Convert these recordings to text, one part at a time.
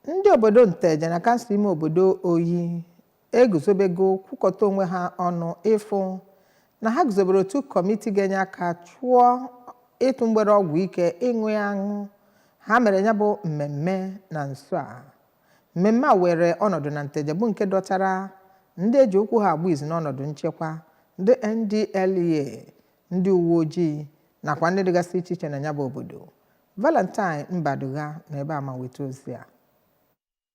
Ndị obodo Nteje na kansụl ime obodo Oyi eguzobego kwukọta onwe ha ọnụ ịfụ na ha guzobere otu kọmiti ga-enye aka chụọ ịtụ mgbere ọgwụ ike ịṅụ aṅụ. Ha mere ya bụ mmemme na nso a. Mmemme a were ọnọdụ na Nteje bụ nke dọtara ndị eji okwu ha agba izu n'ọnọdụ nchekwa, ndị NDLEA, ndị uwe ojii nakwa ndị dịgasị iche iche na ya bụ obodo. Valentine Mbaduga na ebe a ma weta ozi a.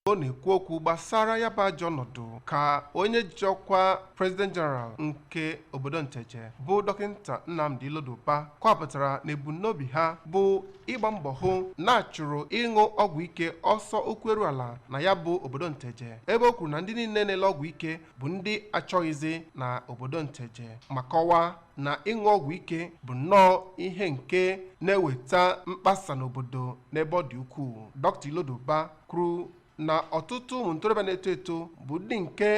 Ọ na-ekwu okwu gbasara ya bụ ajọ ọnọdụ ka onye jikwa President General nke obodo Nteje bụ Dọkịta Nnamdi Ilodoba kọwapụtara na ebumnobi ha bụ ịgba mbọ hụ na-achụrụ ịṅụ ọgwụ ike ọsọ okwu eru ala na ya bụ obodo Nteje, ebe o kwuru na ndị niile na-ele ọgwụ ike bụ ndị achọghịzi na obodo Nteje ma kọwaa na ịṅụ ọgwụ ike bụ nnọọ ihe nke na-eweta mkpasa n'obodo n'ebe ọ dị ukwuu. Dr. Ilodoba kwuru na ọtụtụ ụmụ ntorobịa na-eto eto bụ ndị nke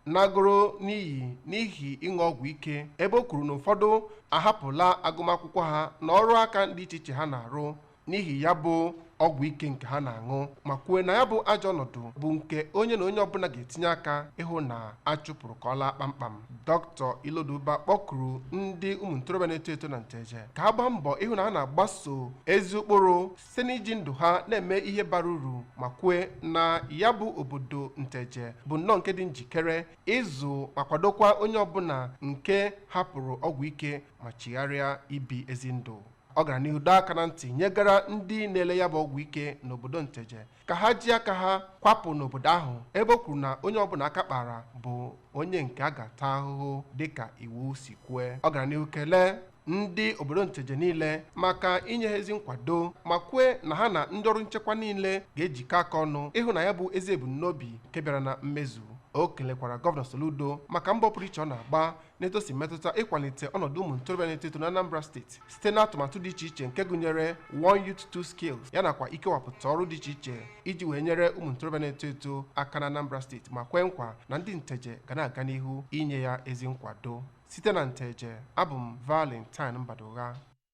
nagoro n'ihi ịṅụ ọgwụ ike, ebe o kwuru na ụfọdụ ahapụla agụmakwụkwọ ha na ọrụ aka dị iche iche ha na-arụ n'ihi ya bụ ọgwụ ike nke ha na-aṅụ, ma kwuo na ya bụ ajọ ọnọdụ bụ nke onye na onye ọbụla ga-etinye aka ịhụ na achụpụrụ ka ọ laa kpamkpam. Dr. Ilodoba kpọkuru ndị ụmụ ntorobịa na-eto eto na Nteje ka ha gbaa mbọ ịhụ na ha na-agbaso ezi ụkpụrụ site n'iji ndụ ha na-eme ihe bara uru, ma kwue na ya bụ obodo Nteje bụ nnọọ nke dị njikere ịzụ ma kwadokwa onye ọbụla nke hapụrụ ọgwụ ike ma chigharịa ibi ezi ndụ. Ọ gara n'ihu dọọ aka na ntị nyegara ndị na-ele ya bụ ọgwụ ike n'obodo Nteje ka ha ji aka ha kwapụ n'obodo ahụ, ebe o kwuru na onye ọbụla aka kpara bụ onye nke a ga-ata ahụhụ dịka iwu si kwue. Ọ gara n'ihu kelee ndị obodo Nteje niile maka inye ha ezi nkwado, ma kwue na ha na ndị ọrụ nchekwa niile ga-ejikọ aka ọnụ ịhụ na ya bụ ezi ebumnobi nke bịara na mmezu. O kelekwara Gọvanọ Soludo maka mbọ pụrụ iche ọ na-agba n'etosi metụta ịkwalite ọnọdụ ụmụ ntorobịa na-eto eto na Anambra steeti site n'atụmatụ dị iche iche nke gụnyere One Youth Two Skills ya nakwa ikewapụta ọrụ dị iche iche iji wee nyere ụmụ ntorobịa na-eto eto aka na Anambra steeti, ma kwee nkwa na ndị Nteje ga na-aga n'ihu inye ya ezi nkwado. Site na Nteje, abụ m Valentine Mbaduga.